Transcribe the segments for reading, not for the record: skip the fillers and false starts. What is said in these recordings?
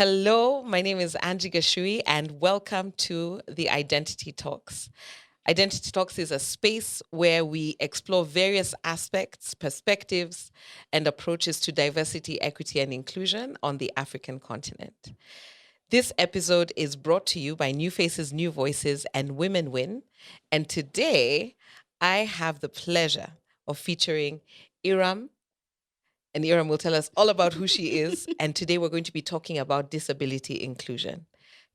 Hello, my name is Angie Gachui, and welcome to the Identity Talks. Identity Talks is a space where we explore various aspects, perspectives, and approaches to diversity, equity, and inclusion on the African continent. This episode is brought to you by New Faces, New Voices, and Women Win. And today, I have the pleasure of featuring Iram, and Iram will tell us all about who she is. And today we're going to be talking about disability inclusion.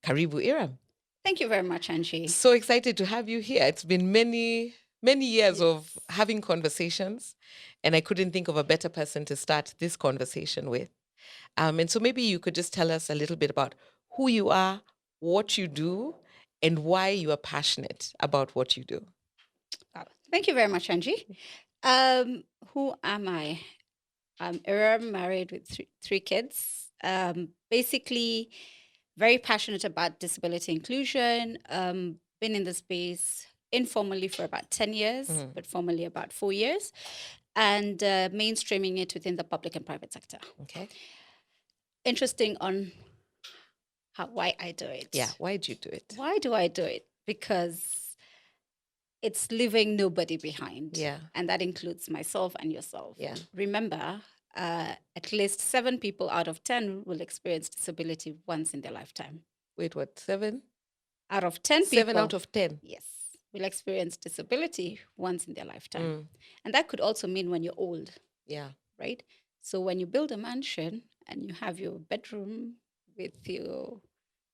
Karibu Iram. Thank you very much, Angie. So excited to have you here. It's been many years of having conversations, and I couldn't think of a better person to start this conversation with. And so maybe you could just tell us a little bit about who you are, what you do, and why you are passionate about what you do. Thank you very much, Angie. Who am I? I'm Iram, married with three kids. Basically, very passionate about disability inclusion. Been in the space informally for about 10 years, but formally about 4 years, and mainstreaming it within the public and private sector. Okay. Interesting on why I do it. Yeah, why do you do it? Why do I do it? Because it's leaving nobody behind. Yeah. And that includes myself and yourself. Yeah. Remember, at least 7 people out of 10 will experience disability once in their lifetime. Wait, what? 7? Out of 10 people. 7 out of 10. Yes. Will experience disability once in their lifetime. And that could also mean when you're old. Yeah. Right? So when you build a mansion and you have your bedroom with your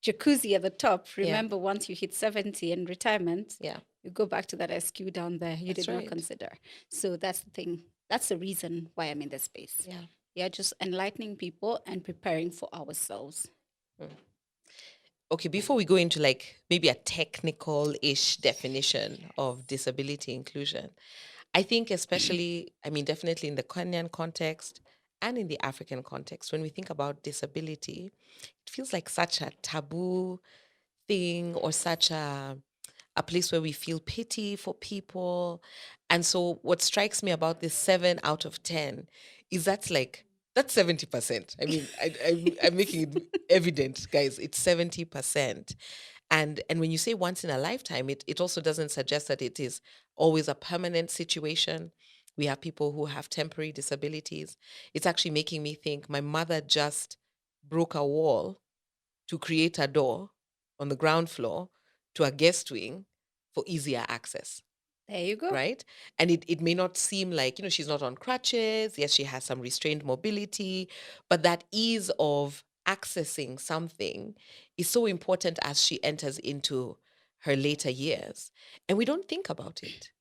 jacuzzi at the top, remember once you hit 70 in retirement, you go back to that SQ down there you did not consider. So that's the thing. That's the reason why I'm in this space. Yeah, just enlightening people and preparing for ourselves. Okay, before we go into like maybe a technical-ish definition of disability inclusion, I think especially, definitely in the Kenyan context and in the African context, when we think about disability, it feels like such a taboo thing or such a place where we feel pity for people. And so what strikes me about this 7 out of 10 is that's 70%. I'm making it evident, guys. It's 70%. And when you say once in a lifetime, it also doesn't suggest that it is always a permanent situation. We have people who have temporary disabilities. It's actually making me think my mother just broke a wall to create a door on the ground floor to a guest wing for easier access. There you go. Right? And it may not seem like, she's not on crutches. Yes, she has some restrained mobility, but that ease of accessing something is so important as she enters into her later years. And we don't think about it.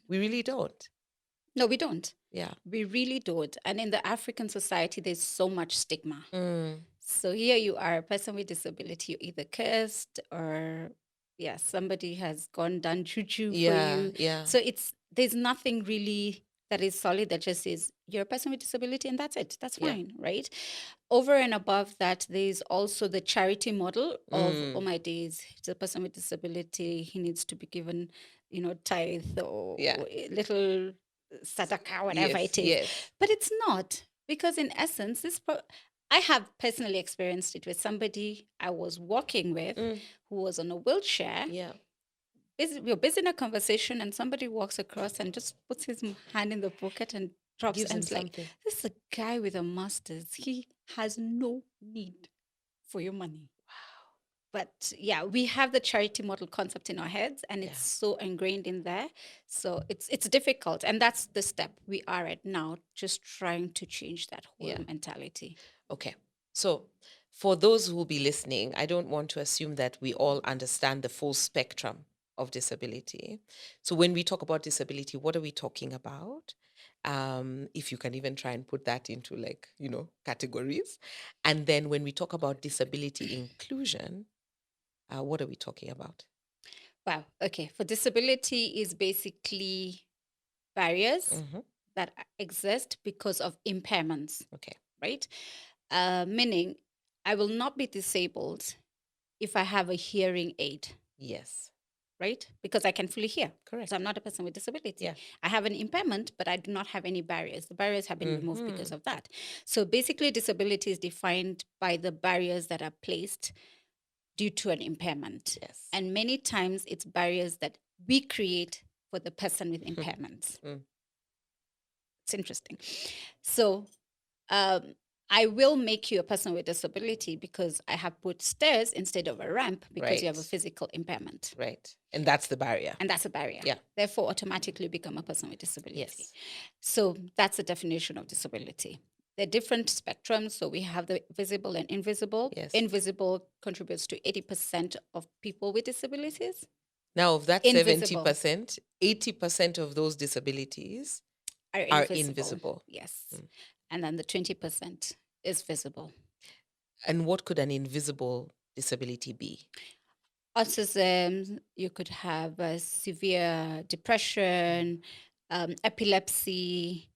We really don't. No, we don't. Yeah. We really don't. And in the African society, there's so much stigma. So here you are, a person with disability, you're either cursed or somebody has done juju for you. Yeah. So there's nothing really that is solid that just says you're a person with disability and that's it. That's fine, right? Over and above that, there's also the charity model of, oh my days, it's a person with disability, he needs to be given, tithe or little sadaka, whatever it is. Yes. But it's not, because in essence, I have personally experienced it with somebody I was working with who was on a wheelchair. Yeah. We're busy in a conversation and somebody walks across and just puts his hand in the pocket and drops Gives him and something. This is a guy with a master's. He has no need for your money. Wow. But we have the charity model concept in our heads and it's so ingrained in there. So it's difficult. And that's the step we are at now, just trying to change that whole mentality. Okay. So for those who will be listening, I don't want to assume that we all understand the full spectrum of disability. So when we talk about disability, what are we talking about? If you can even try and put that into categories. And then when we talk about disability inclusion, what are we talking about? Wow. Okay. For disability is basically barriers that exist because of impairments. Okay. Right? Meaning I will not be disabled if I have a hearing aid. Yes. right? Because I can fully hear. Correct. So I'm not a person with disability. Yeah. I have an impairment, but I do not have any barriers. The barriers have been removed because Mhm. of that. So basically, disability is defined by the barriers that are placed due to an impairment. Yes. And many times it's barriers that we create for the person with impairments. Mm. It's interesting. So um, I will make you a person with disability because I have put stairs instead of a ramp because you have a Right. physical impairment. Right. And that's the barrier. And that's a barrier. Yeah. Therefore, automatically become a person with disability. Yes. So that's the definition of disability. There are different spectrums. So we have the visible and invisible. Yes. Invisible contributes to 80% of people with disabilities. Now, of that Invisible. 70%, 80% of those disabilities Are are invisible. Yes. And then the 20% is visible. And what could an invisible disability be? Autism, you could have severe depression, epilepsy,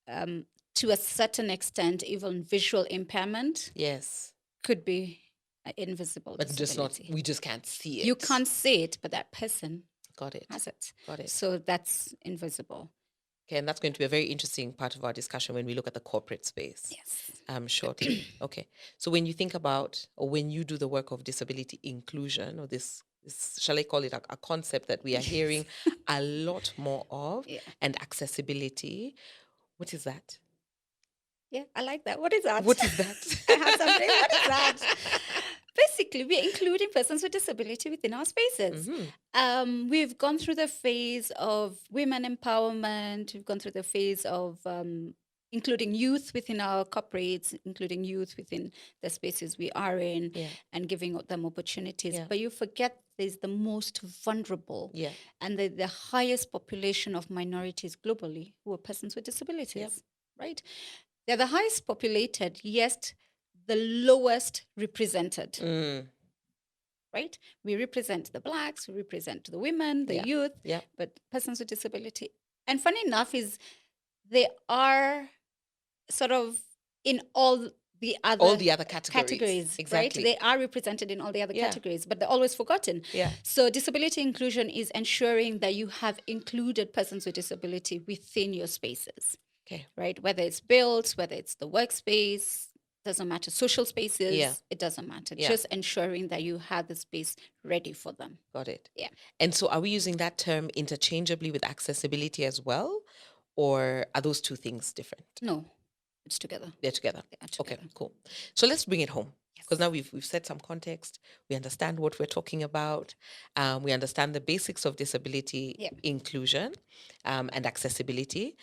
to a certain extent, even visual impairment Yes. could be an invisible But just not, disability. we just can't see it. You can't see it, but that person Got it. has it. Got it. So that's invisible. Okay, and that's going to be a very interesting part of our discussion when we look at the corporate space. Yes. Shortly. Okay. So when you think about, or when you do the work of disability inclusion, or this shall I call it a concept that we are hearing a lot more of, Yeah. and accessibility, what is that? Yeah, I like that. What is that? What is that? I have something. What is that? Basically, we're including persons with disability within our spaces. We've gone through the phase of women empowerment. We've gone through the phase of including youth within our corporates, including youth within the spaces we are in, and giving them opportunities. But you forget there's the most vulnerable and the highest population of minorities globally who are persons with disabilities, right? They're the highest populated, yet the lowest represented. Right? We represent the blacks, we represent the women, the youth, but persons with disability. And funny enough is they are sort of in all the other categories. Exactly. Right? They are represented in all the other categories, but they're always forgotten. So disability inclusion is ensuring that you have included persons with disability within your spaces. Okay. Right? Whether it's built, whether it's the workspace, doesn't matter. Social spaces, it doesn't matter. Just ensuring that you have the space ready for them. Got it. Yeah. And so are we using that term interchangeably with accessibility as well? Or are those two things different? No, it's together. They're together. They are together. Okay, cool. So let's bring it home. Because now we've set some context. We understand what we're talking about. We understand the basics of disability inclusion and accessibility.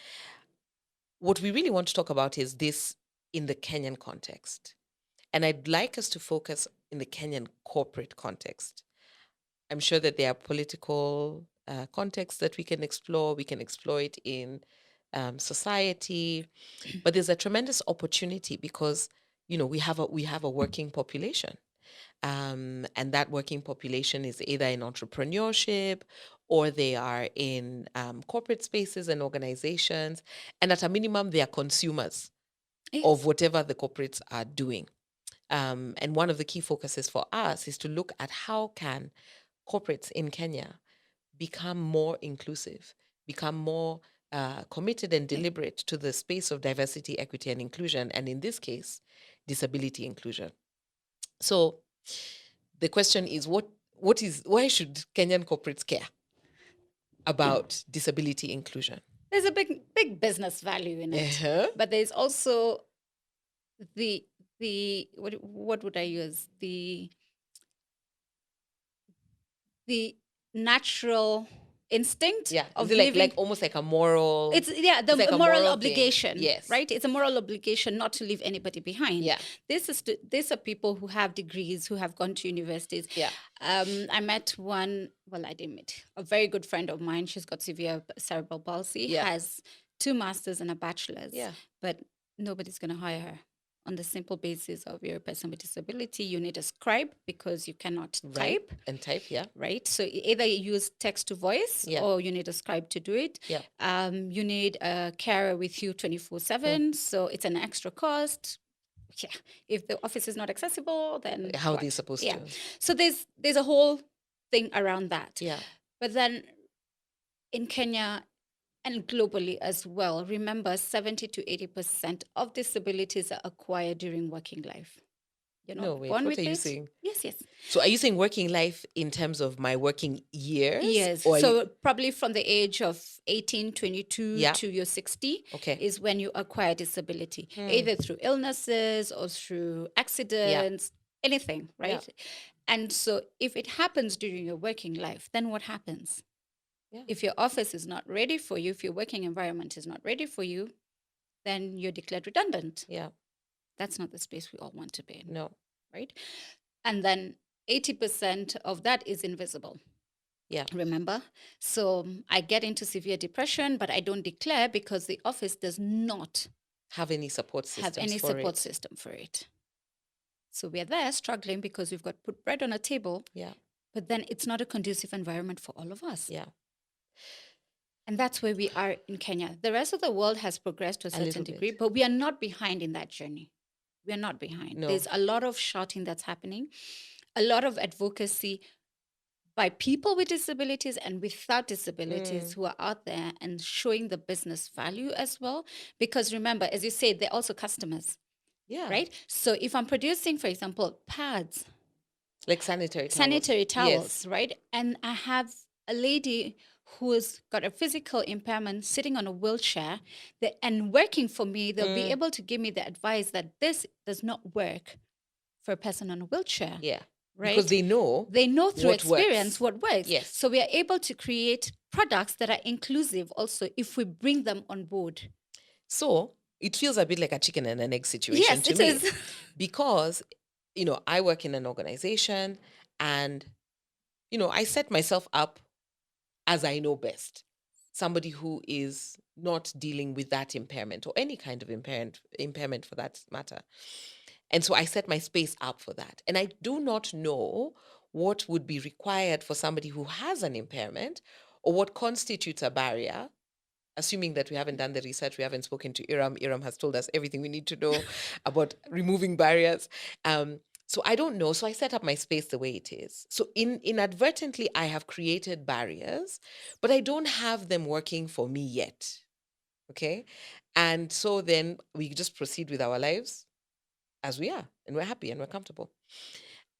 What we really want to talk about is this in the Kenyan context. And I'd like us to focus in the Kenyan corporate context. I'm sure that there are political contexts that we can explore. We can explore it in society, but there's a tremendous opportunity because we have a working population, and that working population is either in entrepreneurship or they are in corporate spaces and organizations, and at a minimum they are consumers of whatever the corporates are doing. And one of the key focuses for us is to look at how can corporates in Kenya become more inclusive, become more committed and deliberate to the space of diversity, equity, and inclusion, and in this case, disability inclusion. So the question is, why should Kenyan corporates care about disability inclusion? There's a big business value in it, but there's also the what would I use? The natural instinct of living, like almost like a moral. It's the like a moral moral obligation. thing. Yes, right. It's a moral obligation not to leave anybody behind. Yeah, these are people who have degrees, who have gone to universities. Yeah, I met one. Well, I didn't meet a very good friend of mine. She's got severe cerebral palsy. Has 2 masters and a bachelor's. But nobody's going to hire her. On the simple basis of you're a person with disability, you need a scribe because you cannot type. And type, Right? So either you use text to voice or you need a scribe to do it. You need a carer with you 24/7. So it's an extra cost. Yeah. If the office is not accessible, then how are they supposed to? So there's a whole thing around that. But then in Kenya and globally as well, remember 70 to 80% of disabilities are acquired during working life. You're No, not wait, born what are with you it. saying? Yes, yes. So are you saying working life in terms of my working years? Yes. Or So probably from the age of 18, 22 yeah, to your 60 okay. is when you acquire disability, either through illnesses or through accidents, anything, right? And so if it happens during your working life, then what happens? Yeah. If your office is not ready for you, if your working environment is not ready for you, then you're declared redundant. Yeah. That's not the space we all want to be in, No. right? And then 80% of that is invisible. Yeah. Remember? So I get into severe depression, but I don't declare because the office does not Have any support have systems any for support it. system for it. So we're there struggling because we've got to put bread on a table, Yeah. but then it's not a conducive environment for all of us. Yeah. And that's where we are in Kenya. The rest of the world has progressed to a A little certain degree, bit. but we are not behind in that journey. We are not behind. No. There's a lot of shouting that's happening, a lot of advocacy by people with disabilities and without disabilities who are out there and showing the business value as well. Because remember, as you said, they're also customers, Yeah. right? So if I'm producing, for example, pads, Like sanitary towels. sanitary towels, Yes. right? And I have a lady who's got a physical impairment sitting on a wheelchair and working for me, they'll be able to give me the advice that this does not work for a person on a wheelchair. Yeah. Right? Because they know through what experience works. what works. Yes. So we are able to create products that are inclusive also if we bring them on board. So it feels a bit like a chicken and an egg situation Yes, to it me. is. Because, I work in an organization and, I set myself up as I know best. Somebody who is not dealing with that impairment or any kind of impairment for that matter. And so I set my space up for that. And I do not know what would be required for somebody who has an impairment or what constitutes a barrier. Assuming that we haven't done the research, we haven't spoken to Iram. Iram has told us everything we need to know about removing barriers. So I don't know. So I set up my space the way it is. So inadvertently, I have created barriers, but I don't have them working for me yet. Okay. And so then we just proceed with our lives as we are, and we're happy and we're comfortable.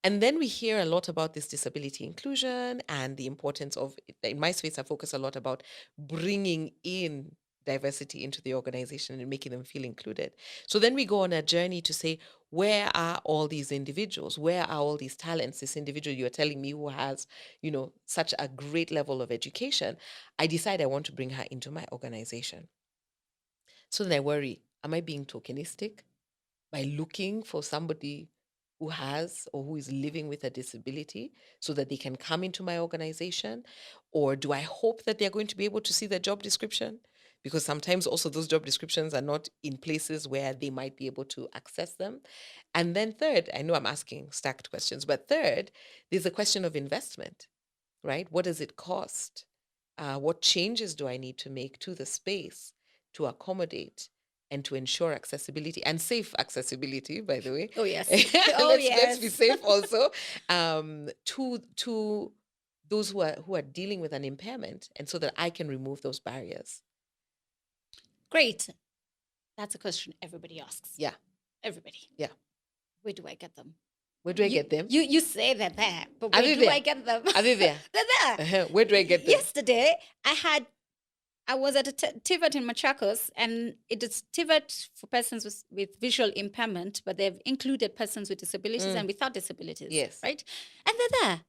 And then we hear a lot about this disability inclusion and the importance of, in my space, I focus a lot about bringing in diversity into the organization and making them feel included. So then we go on a journey to say, where are all these individuals? Where are all these talents? This individual you're telling me who has, such a great level of education, I decide I want to bring her into my organization. So then I worry, am I being tokenistic by looking for somebody who has or who is living with a disability so that they can come into my organization? Or do I hope that they're going to be able to see the job description? Because sometimes also those job descriptions are not in places where they might be able to access them. And then third, I know I'm asking stacked questions, but third, there's a question of investment, right? What does it cost? What changes do I need to make to the space to accommodate and to ensure accessibility and safe accessibility, by the way? Oh, yes. Let's be safe also, to those who are dealing with an impairment, and so that I can remove those barriers. Great. That's a question everybody asks. Yeah. Everybody. Yeah. Where do I get them? Where do I get them? You say they're there, but Are where they do there? I get them? Are they there? They're there. Where do I get them? Yesterday, I was at a TVET in Machakos, and it is TVET for persons with visual impairment, but they've included persons with disabilities and without disabilities. Yes. Right? And they're there.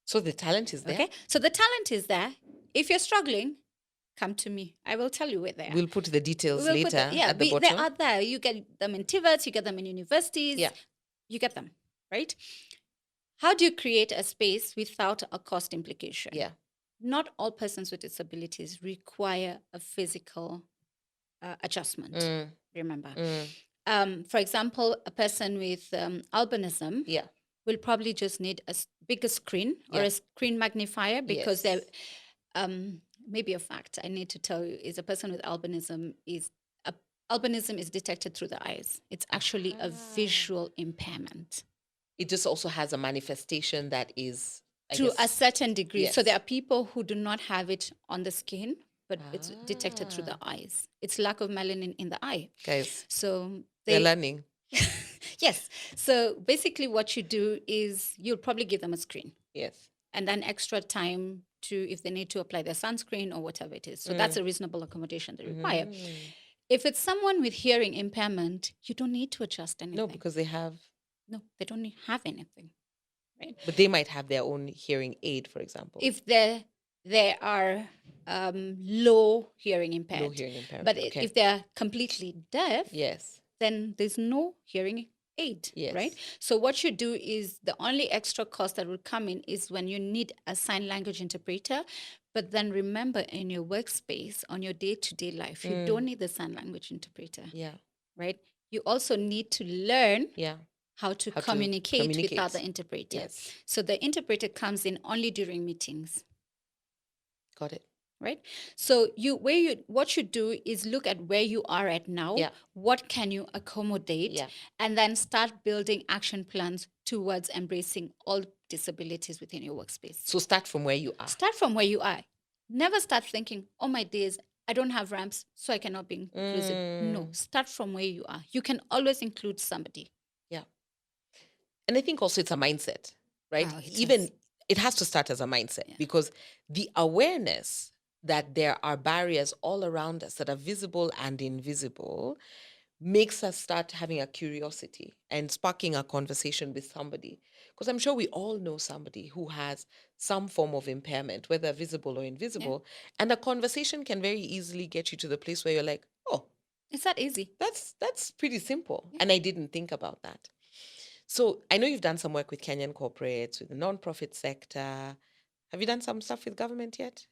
So the talent is there. Okay. So the talent is there. If you're struggling, come to me. I will tell you where they are. We'll put the details We'll later put at the they bottom. are there. You get them in TVETs, you get them in universities. Yeah. You get them, right? How do you create a space without a cost implication? Yeah. Not all persons with disabilities require a physical adjustment. Remember, for example, a person with albinism will probably just need a bigger screen or a screen magnifier because they're maybe a fact I need to tell you is a person with albinism is detected through the eyes. It's actually a visual impairment. It just also has a manifestation that is I to a guess. certain degree. So Yes. there are people who do not have it on the skin, but it's detected through the Ah. eyes. It's lack of melanin in the eye. Guys, So we're they, learning. yes. So basically, what you do is you'll probably give them a screen Yes. and then extra time to, if they need to apply their sunscreen or whatever it is. So that's a reasonable accommodation they require. Mm. If it's someone with hearing impairment, you don't need to adjust anything. No, because they have, No, they don't have anything, right? but they might have their own hearing aid, for example. If they are low hearing impaired, Low hearing impairment. but Okay. if they're completely deaf, Yes. then there's no hearing aid, Yes. right? So what you do is the only extra cost that will come in is when you need a sign language interpreter. But then remember, in your workspace, on your day-to-day life, you don't need the sign language interpreter, Yeah. right? You also need to learn Yeah. how to How to communicate with communicate. other interpreters. Yes. So the interpreter comes in only during meetings, Got it. right? So what you do is look at where you are at now. Yeah. What can you accommodate? Yeah. And then start building action plans towards embracing all disabilities within your workspace. So start from where you are. Start from where you are. Never start thinking, oh my days, I don't have ramps, so I cannot be inclusive. No, start from where you are. You can always include somebody. Yeah. And I think also it's a mindset, right? Oh, it Even is. it has to start as a mindset Yeah. because the awareness that there are barriers all around us that are visible and invisible makes us start having a curiosity and sparking a conversation with somebody. Because I'm sure we all know somebody who has some form of impairment, whether visible or invisible. And a conversation can very easily get you to the place where you're like, oh, It's that easy. that's pretty simple. And I didn't think about that. So I know you've done some work with Kenyan corporates, with the nonprofit sector. Have you done some stuff with government yet?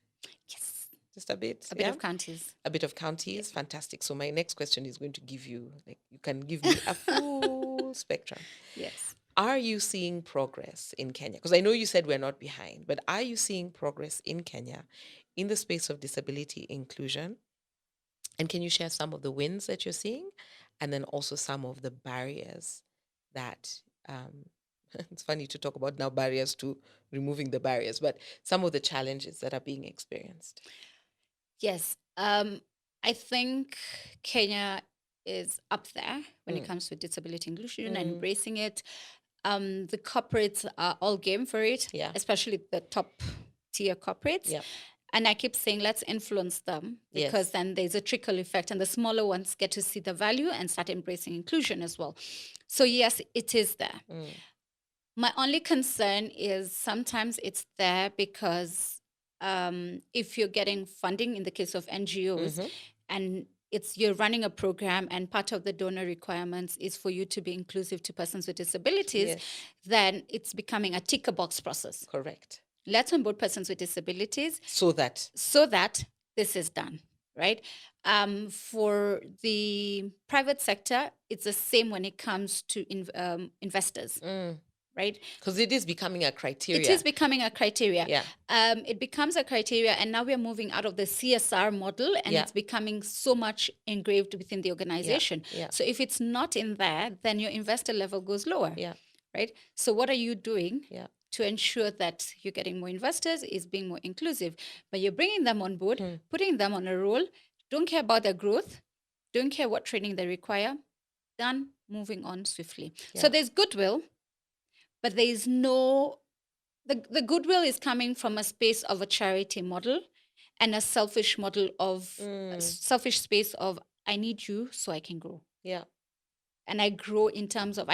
Yes. Just a bit? A bit of counties. A bit of counties? Fantastic. So my next question is going to give you, like, you can give me a full spectrum. Yes. Are you seeing progress in Kenya? Because I know you said we're not behind, but are you seeing progress in Kenya in the space of disability inclusion? And can you share some of the wins that you're seeing? And then also some of the barriers that, it's funny to talk about now barriers to removing the barriers, but some of the challenges that are being experienced. Yes. I think Kenya is up there when it comes to disability inclusion and embracing it. The corporates are all game for it, especially the top tier corporates. Yeah. And I keep saying, let's influence them because then there's a trickle effect and the smaller ones get to see the value and start embracing inclusion as well. So yes, it is there. My only concern is sometimes it's there because if you're getting funding in the case of NGOs and you're running a program and part of the donor requirements is for you to be inclusive to persons with disabilities, then it's becoming a ticker box process. Correct. Let's onboard persons with disabilities so that this is done, right? For the private sector, it's the same when it comes to investors. Right? Because it is becoming a criteria. It is becoming a criteria. Yeah. It becomes a criteria, and now we are moving out of the CSR model, and it's becoming so much engraved within the organization. So if it's not in there, then your investor level goes lower. Right? So what are you doing to ensure that you're getting more investors, is being more inclusive? But you're bringing them on board, putting them on a roll, don't care about their growth, don't care what training they require, done, moving on swiftly. So there's goodwill, but there is no, the goodwill is coming from a space of a charity model and a selfish model of, selfish space of, I need you so I can grow. Yeah. And I grow in terms of,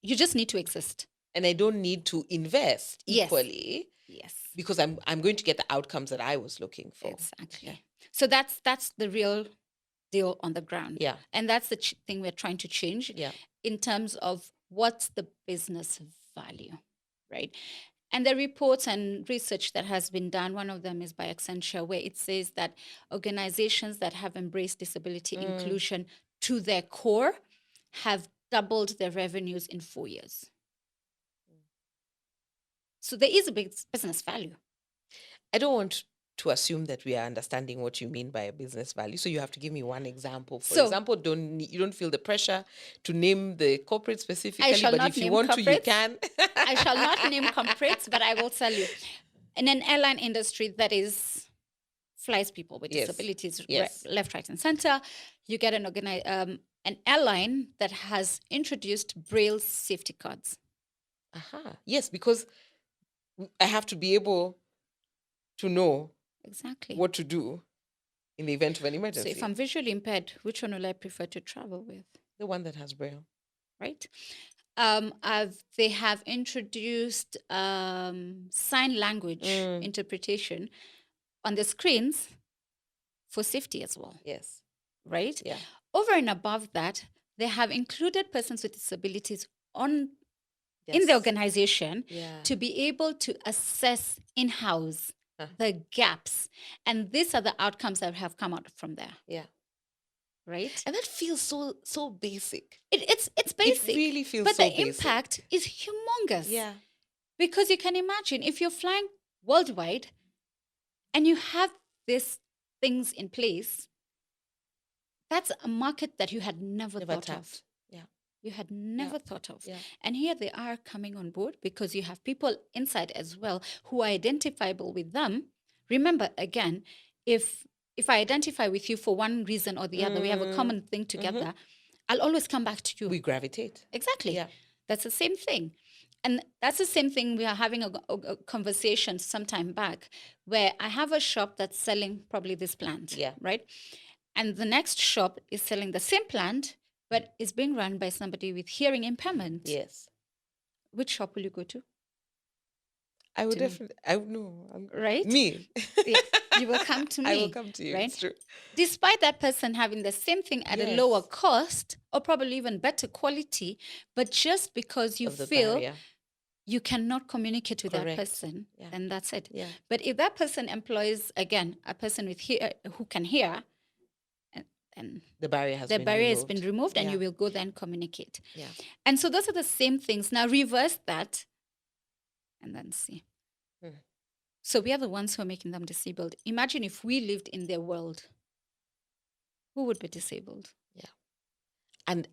you just need to exist. And I don't need to invest equally. Yes. Because I'm going to get the outcomes that I was looking for. Exactly. Okay. So that's the real deal on the ground. Yeah. And that's the thing we're trying to change in terms of what's the business value, right? And the reports and research that has been done, one of them is by Accenture, where it says that organizations that have embraced disability inclusion to their core have doubled their revenues in 4 years. So there is a big business value. I don't want to assume that we are understanding what you mean by a business value. So you have to give me one example. For So example, you don't feel the pressure to name the corporate I specifically, shall but not if you name want to, you corporates. can. I shall not name corporates, but I will tell you, in an airline industry that flies people with Yes. disabilities Yes. left, right, and center, you get an airline that has introduced Braille safety cards. Aha. Yes, because I have to be able to know Exactly. what to do in the event of an So emergency. if I'm visually impaired, which one will I prefer to travel with? The one that has Braille. Right? They have introduced sign language interpretation on the screens for safety as well. Yes. Right? Yeah. Over and above that, they have included persons with disabilities in the Yes. organization Yeah. to be able to assess in-house Huh. the gaps. And these are the outcomes that have come out from there. Yeah. Right? And that feels so basic. It's basic. It really feels but so the basic. impact is humongous. Yeah. Because you can imagine if you're flying worldwide and you have these things in place, that's a market that you had never thought tapped. of. Yeah. You had never thought of. Yeah. And here they are coming on board because you have people inside as well who are identifiable with them. Remember, again, if I identify with you for one reason or the other, we have a common thing together, I'll always come back to you. We gravitate. Exactly. Yeah. That's the same thing. And that's the same thing. We are having a conversation sometime back where I have a shop that's selling probably this plant. Yeah. Right. And the next shop is selling the same plant, but is being run by somebody with hearing impairment. Yes. Which shop will you go to? I would definitely. I would know. Right? Me. Yeah, you will come to me. I will come to you. Right? It's true. Despite that person having the same thing at a lower cost or probably even better quality, but just because you feel you cannot communicate with that person, then that's it. Yeah. But if that person employs, again, a person with who can hear, and the barrier has been removed and you will go then communicate. Yeah. And so those are the same things. Now reverse that and then see. So we are the ones who are making them disabled. Imagine if we lived in their world. Who would be disabled? Yeah.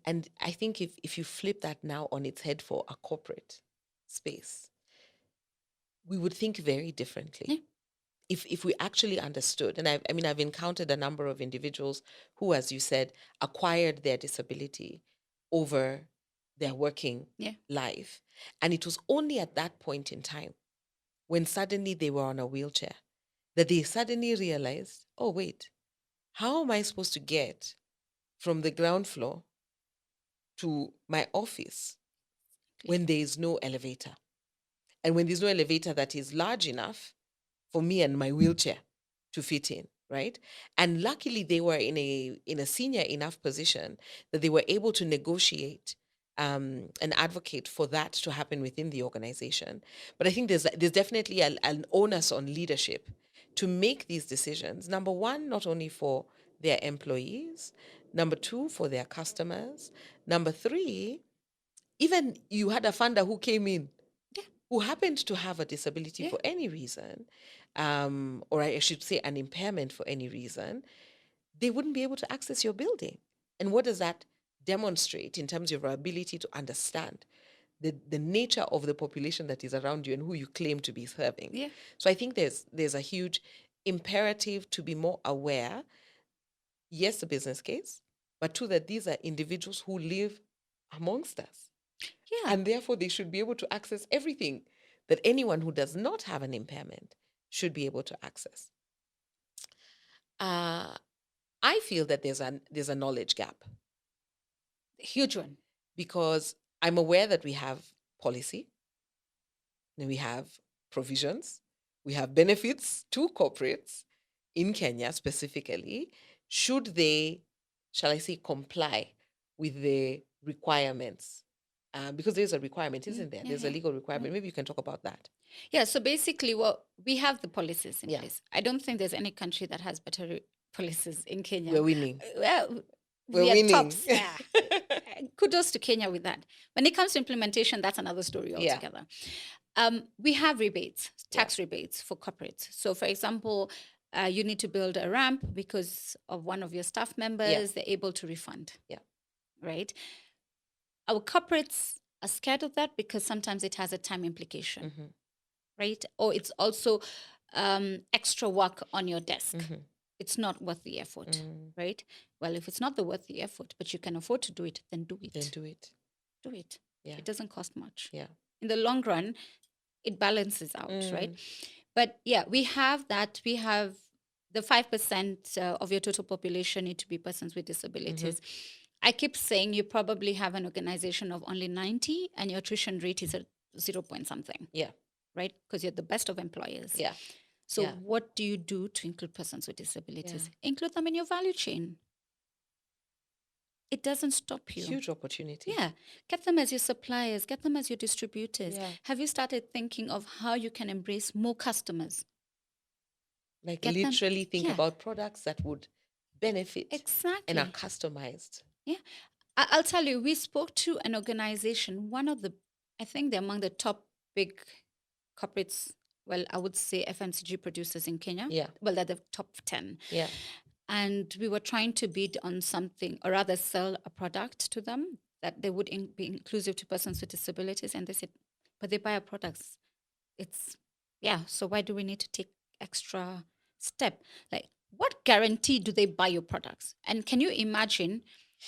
And I think if you flip that now on its head for a corporate space, we would think very differently. Yeah. If we actually understood, and I've encountered a number of individuals who, as you said, acquired their disability over their working life. And it was only at that point in time when suddenly they were on a wheelchair that they suddenly realized, oh, wait, how am I supposed to get from the ground floor to my office when there is no elevator? And when there's no elevator that is large enough for me and my wheelchair to fit in, right? And luckily they were in a senior enough position that they were able to negotiate and advocate for that to happen within the organization. But I think there's definitely an onus on leadership to make these decisions. Number one, not only for their employees. Number two, for their customers. Number three, even you had a funder who came in who happened to have a disability for any reason, or I should say an impairment for any reason, they wouldn't be able to access your building. And what does that demonstrate in terms of your ability to understand the nature of the population that is around you and who you claim to be serving? Yeah. So I think there's a huge imperative to be more aware, yes, the business case, but two, that these are individuals who live amongst us. Yeah. And therefore, they should be able to access everything that anyone who does not have an impairment should be able to access. I feel that there's a knowledge gap. A huge one. Because I'm aware that we have policy, and we have provisions, we have benefits to corporates in Kenya specifically, should they, shall I say, comply with the requirements. Because there's a requirement, isn't there? There's a legal requirement. Maybe you can talk about that. Yeah, so basically, we have the policies in place. I don't think there's any country that has better policies in Kenya. We're winning. Well, We're we are winning. tops. Yeah. Kudos to Kenya with that. When it comes to implementation, that's another story altogether. We have rebates, tax rebates for corporates. So, for example, You need to build a ramp because of one of your staff members. They're able to refund. Yeah. Right. Our corporates are scared of that because sometimes it has a time implication. Mm-hmm. Right. Or it's also extra work on your desk. Mm-hmm. It's not worth the effort. Mm. Right. Well, if it's not worth the effort, but you can afford to do it, then do it. Then do it. Do it. Yeah. It doesn't cost much. Yeah. In the long run, it balances out, right? Mm. But yeah, we have that. We have the 5% of your total population need to be persons with disabilities. I keep saying you probably have an organization of only 90 and your attrition rate is at 0 point something, Yeah. right? Because you're the best of employers. Yeah. So Yeah. what do you do to include persons with disabilities? Yeah. Include them in your value chain. It doesn't stop you. Huge opportunity. Yeah. Get them as your suppliers, get them as your distributors. Yeah. Have you started thinking of how you can embrace more customers? Like Get them- literally think yeah. about products that would benefit Exactly. and are customized. Yeah. I'll tell you, we spoke to an organization, one of the, I think they're among the top big corporates. Well, I would say FMCG producers in Kenya. Yeah. Well, they're the top 10. Yeah. And we were trying to bid on something, or rather sell a product to them that they would be inclusive to persons with disabilities. And they said, but they buy our products. It's, yeah, so why do we need to take extra step? Like, what guarantee do they buy your products? And can you imagine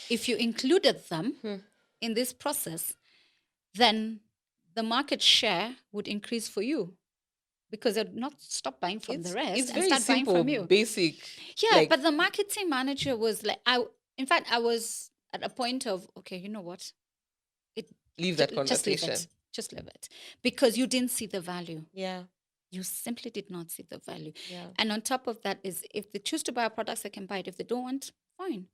if you included them in this process, then the market share would increase for you because they'd not stop buying from the rest It's and very start simple, buying from you. basic. Yeah, like- but the marketing manager was like, in fact, I was at a point of, okay, you know what? Leave that Just leave conversation. it. Just leave it. Because you didn't see the value. Yeah. You simply did not see the value. Yeah. And on top of that is if they choose to buy our products, they can buy it. If they don't want, fine.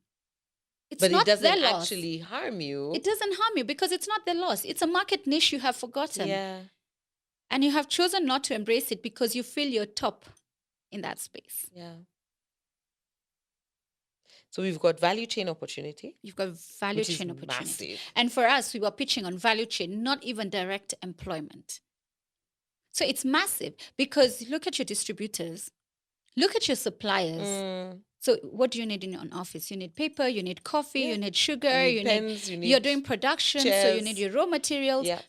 It's But not it doesn't their loss. actually harm you. It doesn't harm you because it's not their loss. It's a market niche you have forgotten. Yeah. And you have chosen not to embrace it because you feel you're top in that space. Yeah. So we've got value chain opportunity. You've got value which is chain opportunity. massive. And for us, we were pitching on value chain, not even direct employment. So it's massive because look at your distributors, look at your suppliers. So what do you need in your office? You need paper, you need coffee, you need sugar, You need pens, you're doing production, so you chairs. need your raw materials. Yeah.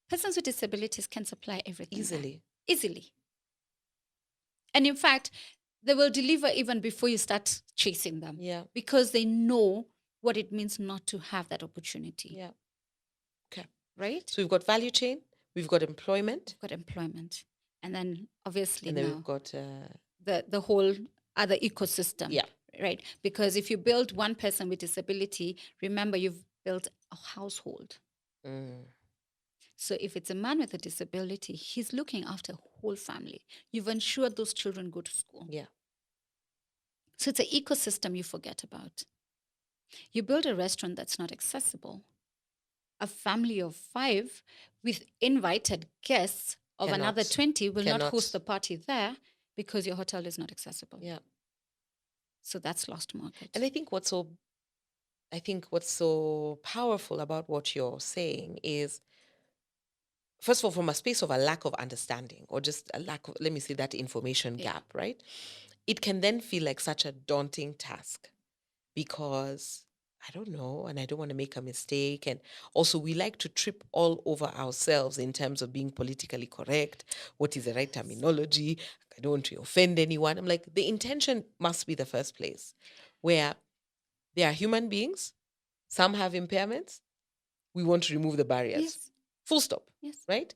Persons with disabilities can supply everything Easily. Easily. And in fact, they will deliver even before you start chasing them. Yeah. Because they know what it means not to have that opportunity. Yeah. Okay. Right? So we've got value chain, we've got employment. We've got employment. And then obviously And then now we've got the whole other ecosystem. Yeah. Right? Because if you build one person with disability, remember you've built a household. So if it's a man with a disability, he's looking after a whole family. You've ensured those children go to school. Yeah. So it's an ecosystem you forget about. You build a restaurant that's not accessible. A family of 5 with invited guests of another 20 will not host the party there because your hotel is not accessible. Yeah. So that's lost market. And I think what's so powerful about what you're saying is, first of all, from a space of a lack of understanding or just a lack of, let me say, that information gap, right? It can then feel like such a daunting task because I don't know, and I don't want to make a mistake. And also we like to trip all over ourselves in terms of being politically correct. What is the right terminology? I don't want to offend anyone. I'm like, the intention must be the first place where they are human beings. Some have impairments. We want to remove the barriers. Yes. Full stop. Yes. Right?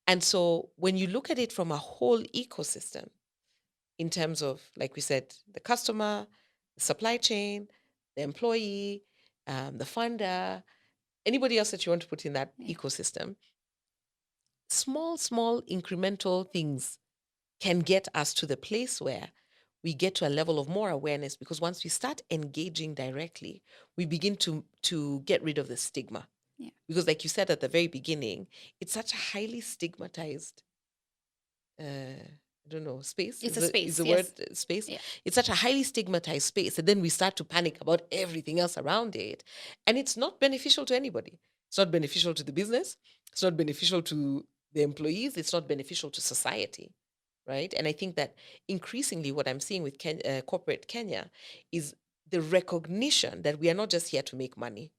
And so when you look at it from a whole ecosystem, in terms of, like we said, the customer, the supply chain, the employee, the funder, anybody else that you want to put in that ecosystem, small incremental things can get us to the place where we get to a level of more awareness, because once we start engaging directly, we begin to get rid of the stigma. Yeah. Because like you said at the very beginning, it's such a highly stigmatized I don't know, space. It's a space. Is the yes. word space? Yeah. It's such a highly stigmatized space. And then we start to panic about everything else around it. And it's not beneficial to anybody. It's not beneficial to the business. It's not beneficial to the employees. It's not beneficial to society. right? And I think that increasingly what I'm seeing with corporate Kenya is the recognition that we are not just here to make money.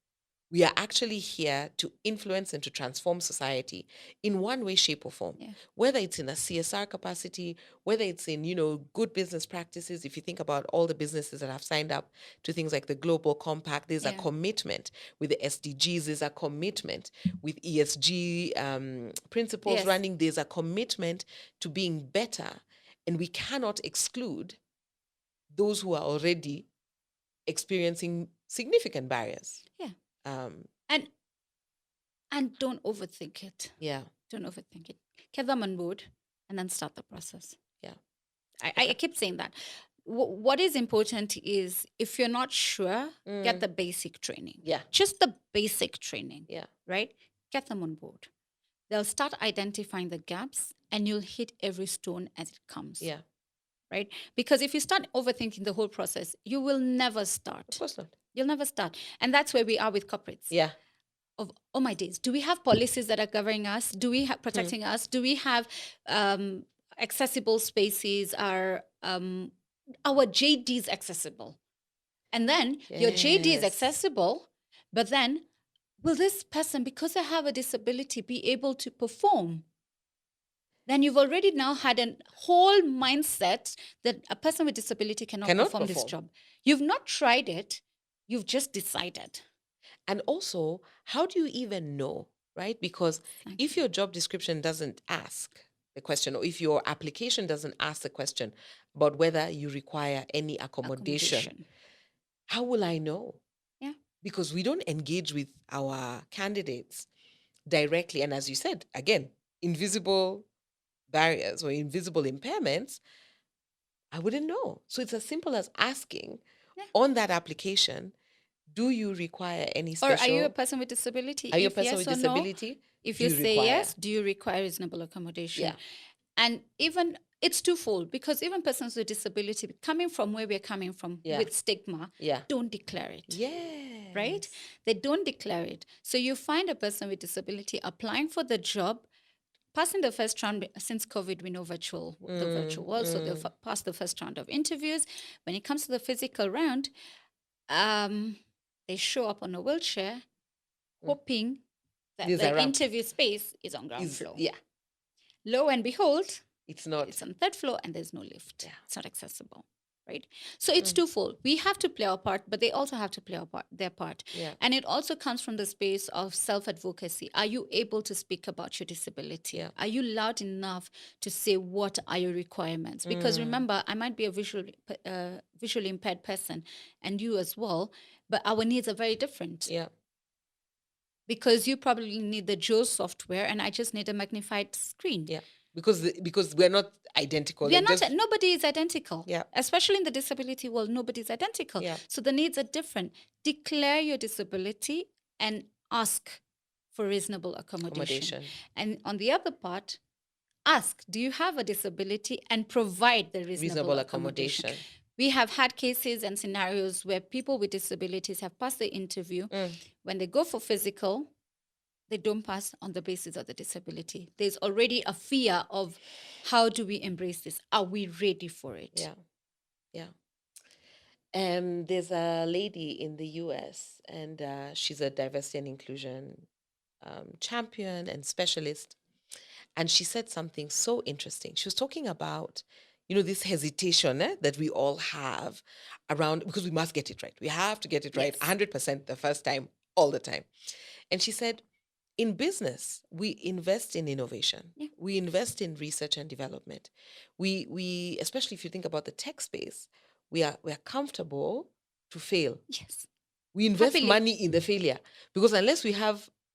We are actually here to influence and to transform society in one way, shape, or form. Yeah. Whether it's in a CSR capacity, whether it's in, good business practices. If you think about all the businesses that have signed up to things like the Global Compact, there's a Yeah. commitment with the SDGs, there's a commitment with ESG principles Yes. running, there's a commitment to being better. And we cannot exclude those who are already experiencing significant barriers. Yeah. Um, And don't overthink it. yeah, Don't overthink it. Get them on board and then start the process. yeah. I keep saying that. What is important is if you're not sure, get the Mm, basic training. yeah, Just the basic training, yeah, right? Get them on board. They'll start identifying the gaps and you'll hit every stone as it comes, yeah. right? Because if you start overthinking the whole process, you will never Of start. course not. You'll never start. And that's where we are with corporates. Yeah. Of oh my days, do we have policies that are governing us? Do we have protecting us? Do we have accessible spaces? Are our JDs accessible? And then your JD is Yes. accessible, but then will this person, because they have a disability, be able to perform? Then you've already now had a whole mindset that a person with disability cannot Cannot perform this perform. job. You've not tried it, you've just decided. And also, how do you even know, right? Because if your job description doesn't ask the question, or if your application doesn't ask the question about whether you require any accommodation, how will I know? Yeah. Because we don't engage with our candidates directly. And as you said, again, invisible barriers or invisible impairments, I wouldn't know. So it's as simple as asking Yeah. on that application, do you require any Or special? are you a person with disability? Are you a If person yes with or no, disability? if Do you you say require? yes, do you require reasonable accommodation? Yeah. And even it's twofold because even persons with disability, coming from where we're coming from Yeah. with stigma, Yeah. don't declare it. Yes. Right? They don't declare it. So you find a person with disability applying for the job, passing the first round. Since COVID, we know the virtual world, so they'll pass the first round of interviews. When it comes to the physical round, they show up on a wheelchair, hoping that There's a the ramp. interview space is on ground floor. Yeah. Lo and behold, It's not. it's on third floor and there's no lift. Yeah. It's not accessible, right? So it's twofold. We have to play our part, but they also have to play their part. Yeah. And it also comes from the space of self-advocacy. Are you able to speak about your disability? Yeah. Are you loud enough to say what are your requirements? Because remember, I might be a visually impaired person and you as well, but our needs are very different. Yeah. Because you probably need the Joe software and I just need a magnified screen. Yeah. Because we're not identical. We are Like not, nobody is identical. Yeah. Especially in the disability world, nobody is identical. Yeah. So the needs are different. Declare your disability and ask for reasonable accommodation. And on the other part, ask, do you have a disability, and provide the reasonable accommodation. We have had cases and scenarios where people with disabilities have passed the interview. When they go for physical, they don't pass on the basis of the disability. There's already a fear of how do we embrace this? Are we ready for it? Yeah. Yeah. There's a lady in the US, and she's a diversity and inclusion champion and specialist. And she said something so interesting. She was talking about, this hesitation that we all have around, because we must get it right. We have to get it right 100% the first time, all the time. And she said, in business, we invest in innovation. Yeah. We invest in research and development. We especially if you think about the tech space, we're comfortable to fail. Yes. We invest money in the failure because unless we've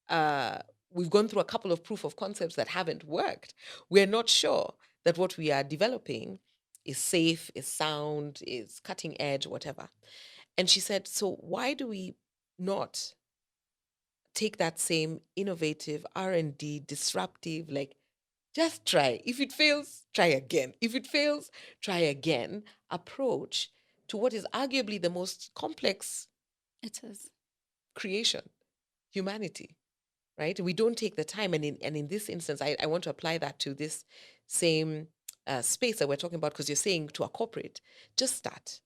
gone through a couple of proof of concepts that haven't worked, we're not sure that what we are developing is safe, is sound, is cutting edge, whatever. And she said, so why do we not take that same innovative R&D, disruptive, like just try. If it fails, try again. If it fails, try again approach to what is arguably the most complex creation, humanity, right? We don't take the time. And in this instance, I want to apply that to this same space that we're talking about, because you're saying to a corporate, just start.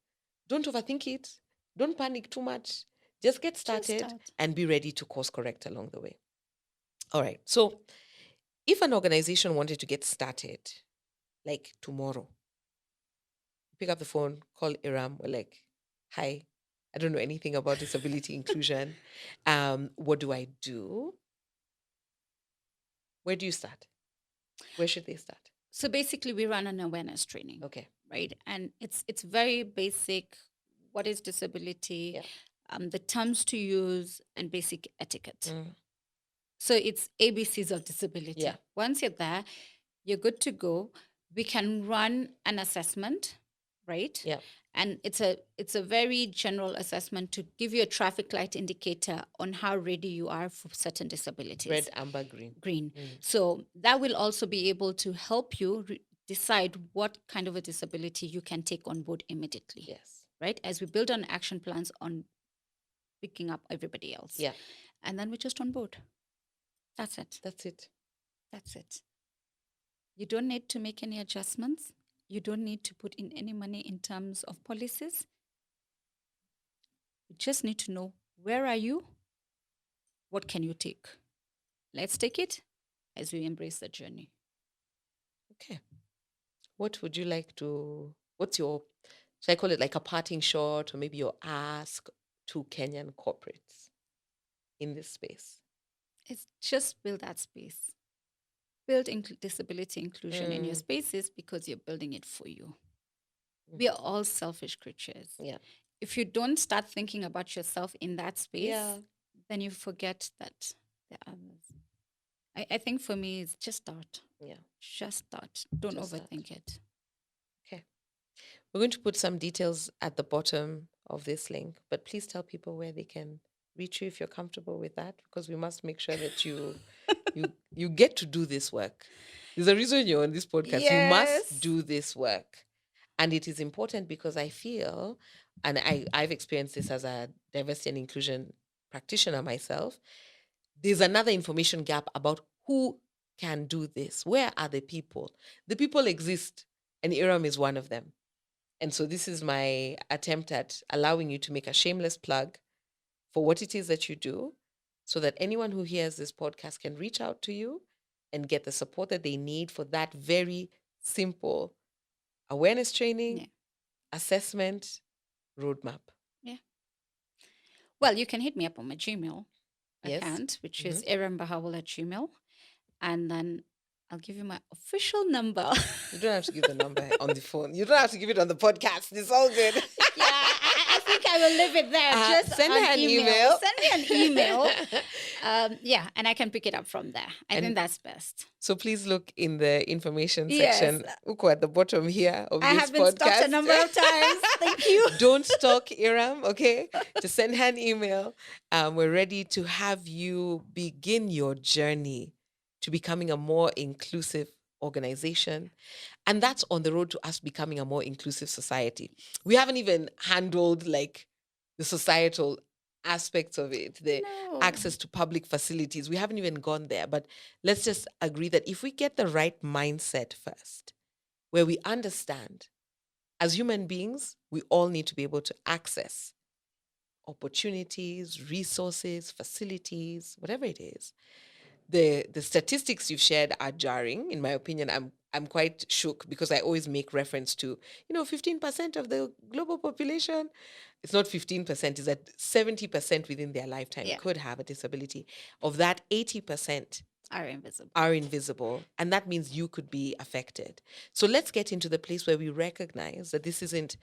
Don't overthink it. Don't panic too much. Just get started start. and be ready to course correct along the way. All right. So if an organization wanted to get started, like tomorrow, pick up the phone, call Iram, we're like, hi, I don't know anything about disability inclusion. What do I do? Where do you start? Where should they start? So basically, we run an awareness training, Okay. right? And it's very basic. What is disability? Yeah. The terms to use and basic etiquette. Mm. So it's ABCs of disability. Yeah. Once you're there, you're good to go. We can run an assessment, right? Yeah. And it's a very general assessment to give you a traffic light indicator on how ready you are for certain disabilities. Red, amber, green. Green. So that will also be able to help you decide what kind of a disability you can take on board immediately. Yes. Right? As we build on action plans on picking up everybody else. Yeah. And then we're just on board. That's it. That's it. That's it. You don't need to make any adjustments. You don't need to put in any money in terms of policies. You just need to know, where are you? What can you take? Let's take it as we embrace the journey. Okay. What would you like to, what's your, should I call it like a parting shot, or maybe your ask to Kenyan corporates in this space? It's just build that space. Build disability inclusion in your spaces, because you're building it for you. We are all selfish creatures. Yeah. If you don't start thinking about yourself in that space, then you forget that there are others. I think for me, it's just start. Yeah. Just start. Don't Just overthink start. it. Okay. We're going to put some details at the bottom of this link, but please tell people where they can reach you if you're comfortable with that, because we must make sure that you get to do this work. There's a reason you're on this podcast. Yes. You must do this work. And it is important because I feel, and I've experienced this as a diversity and inclusion practitioner myself, there's another information gap about who can do this. Where are the people? The people exist, and Iram is one of them. And so this is my attempt at allowing you to make a shameless plug for what it is that you do, so that anyone who hears this podcast can reach out to you and get the support that they need for that very simple awareness training, assessment, roadmap. Yeah. Well, you can hit me up on my Gmail account, which is Iram Bahawal at Gmail. And then I'll give you my official number. You don't have to give the number on the phone. You don't have to give it on the podcast. It's all good. Yeah, I think I will leave it there. Just send her an email. Send me an email. Yeah, and I can pick it up from there. I think that's best. So please look in the information section at the bottom here of this podcast. I have been stopped a number of times. Thank you. Don't stalk Iram, okay? Just send her an email. We're ready to have you begin your journey to becoming a more inclusive organization. And that's on the road to us becoming a more inclusive society. We haven't even handled like the societal aspects of it, the access to public facilities. We haven't even gone there. But let's just agree that if we get the right mindset first, where we understand as human beings, we all need to be able to access opportunities, resources, facilities, whatever it is. The statistics you've shared are jarring, in my opinion. I'm quite shook because I always make reference to, 15% of the global population. It's not 15%, it's that 70% within their lifetime could have a disability. Of that, 80% are invisible. And that means you could be affected. So let's get into the place where we recognize that this isn't,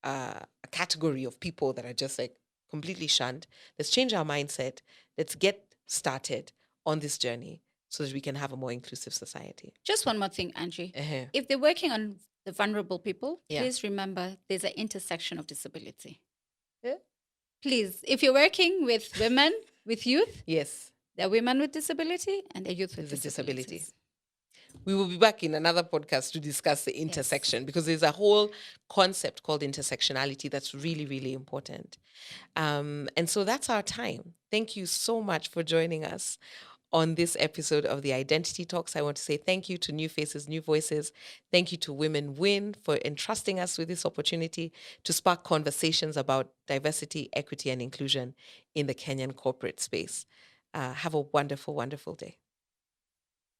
a category of people that are just like completely shunned. Let's change our mindset. Let's get started on this journey so that we can have a more inclusive society. Just one more thing, Angie. If they're working on the vulnerable people, please remember there's an intersection of disability. Yeah. Please, if you're working with women, with youth, yes, there are women with disability and there are youth with disability. We will be back in another podcast to discuss the intersection because there's a whole concept called intersectionality that's really, really important. And so that's our time. Thank you so much for joining us on this episode of the Identity Talks. I want to say thank you to New Faces, New Voices. Thank you to Women Win for entrusting us with this opportunity to spark conversations about diversity, equity, and inclusion in the Kenyan corporate space. Have a wonderful, wonderful day.